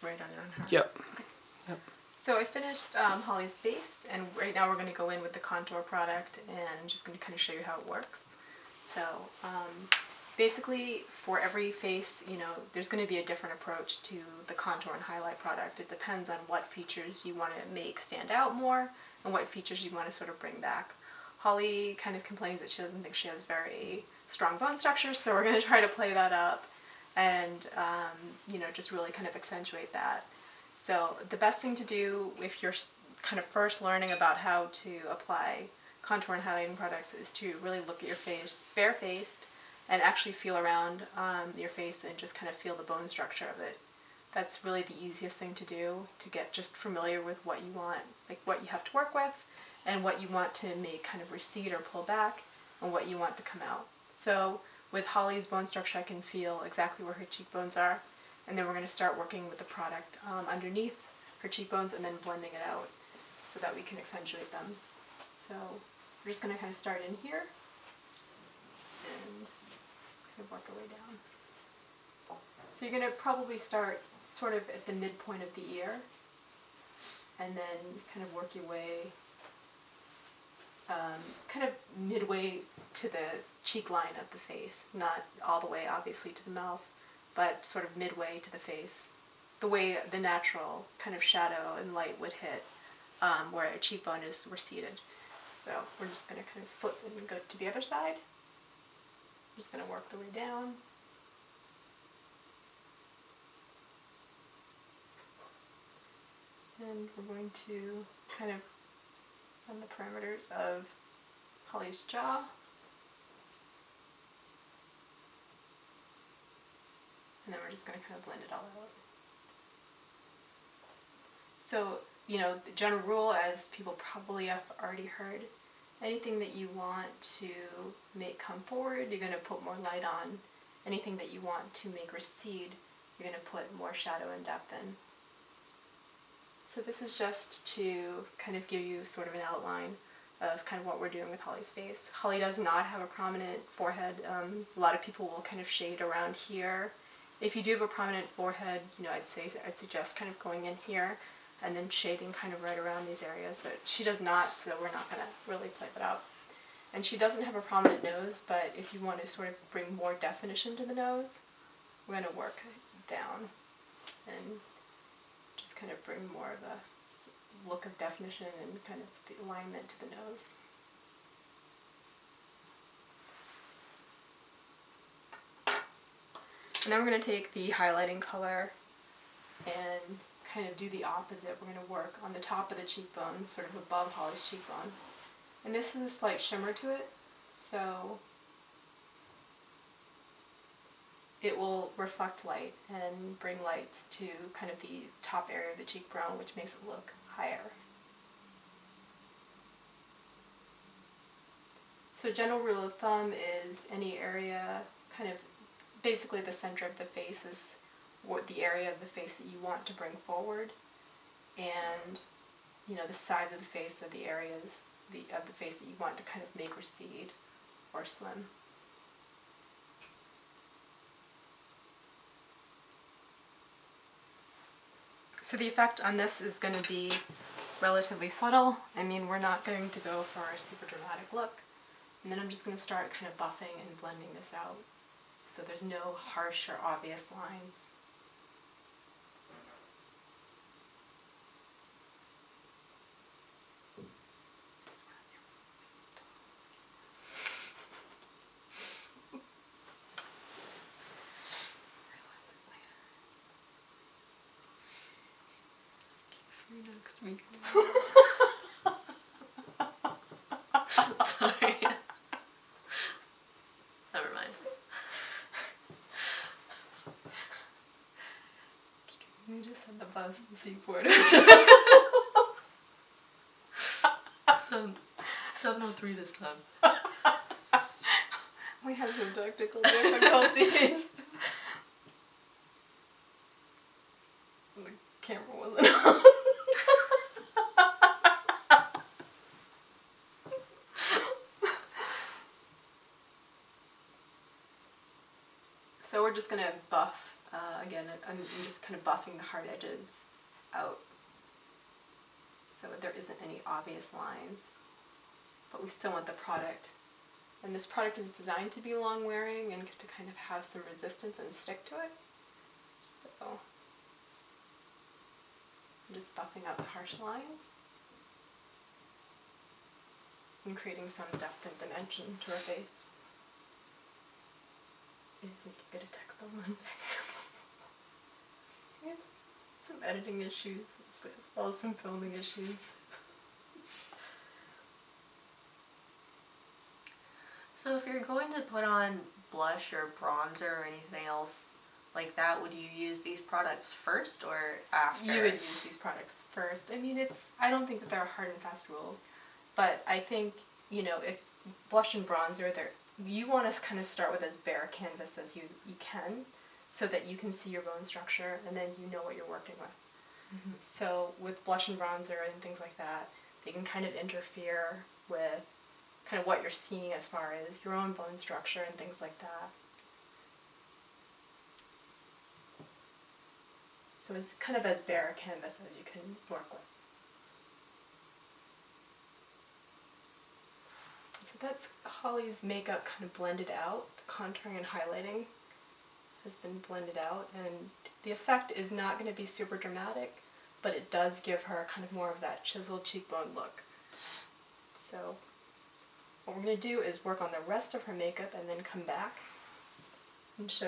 right on her? Yep. Okay. Yep. So I finished Holly's base, and right now we're going to go in with the contour product, and I'm just going to kind of show you how it works. So basically, for every face, you know, there's going to be a different approach to the contour and highlight product. It depends on what features you want to make stand out more, and what features you want to sort of bring back. Holly kind of complains that she doesn't think she has very strong bone structure, so we're going to try to play that up and, you know, just really kind of accentuate that. So the best thing to do if you're kind of first learning about how to apply contour and highlighting products is to really look at your face, bare-faced, and actually feel around your face and just kind of feel the bone structure of it. That's really the easiest thing to do to get just familiar with what you want, like what you have to work with, and what you want to make kind of recede or pull back, and what you want to come out. So with Holly's bone structure, I can feel exactly where her cheekbones are, and then we're going to start working with the product underneath her cheekbones and then blending it out so that we can accentuate them. So we're just going to kind of start in here and kind of work our way down. So you're going to probably start sort of at the midpoint of the ear and then kind of work your way kind of midway to the cheek line of the face, not all the way obviously to the mouth, but sort of midway to the face, the way the natural kind of shadow and light would hit where a cheekbone is receded. So we're just going to kind of flip and go to the other side. I'm just going to work the way down. And we're going to kind of run the parameters of Holly's jaw. And then we're just going to kind of blend it all out. So, you know, the general rule, as people probably have already heard, anything that you want to make come forward, you're going to put more light on. Anything that you want to make recede, you're going to put more shadow and depth in. So this is just to kind of give you sort of an outline of kind of what we're doing with Holly's face. Holly does not have a prominent forehead. A lot of people will kind of shade around here. If you do have a prominent forehead, you know, I'd suggest kind of going in here and then shading kind of right around these areas, but she does not, so we're not going to really play that out. And she doesn't have a prominent nose, but if you want to sort of bring more definition to the nose, we're going to work down and just kind of bring more of a look of definition and kind of the alignment to the nose. And then we're going to take the highlighting color and kind of do the opposite. We're going to work on the top of the cheekbone, sort of above Holly's cheekbone. And this has a slight shimmer to it, so it will reflect light and bring lights to kind of the top area of the cheekbone, which makes it look higher. So general rule of thumb is any area, kind of basically the center of the face is what the area of the face that you want to bring forward, and you know the sides of the face are the areas of the face that you want to kind of make recede or slim. So the effect on this is going to be relatively subtle. I mean, we're not going to go for a super dramatic look. And then I'm just going to start kind of buffing and blending this out so there's no harsh or obvious lines. Next week. Sorry. Never mind. You just send the buzz and seaport. 7:03 this time. We have some technical difficulties. The camera wasn't on. So we're just going to buff again, I'm just kind of buffing the hard edges out so there isn't any obvious lines. But we still want the product. And this product is designed to be long wearing and to kind of have some resistance and stick to it. So I'm just buffing out the harsh lines and creating some depth and dimension to her face. If we could get a text on Monday. It's some editing issues as well as some filming issues. So if you're going to put on blush or bronzer or anything else like that, would you use these products first or after? You would use these products first. I mean, I don't think that there are hard and fast rules, but I think, you know, if blush and bronzer, you want to kind of start with as bare a canvas as you can so that you can see your bone structure and then you know what you're working with. Mm-hmm. So with blush and bronzer and things like that, they can kind of interfere with kind of what you're seeing as far as your own bone structure and things like that. So it's kind of as bare a canvas as you can work with. So that's Holly's makeup kind of blended out. The contouring and highlighting has been blended out, and the effect is not going to be super dramatic, but it does give her kind of more of that chiseled cheekbone look. So what we're going to do is work on the rest of her makeup and then come back and show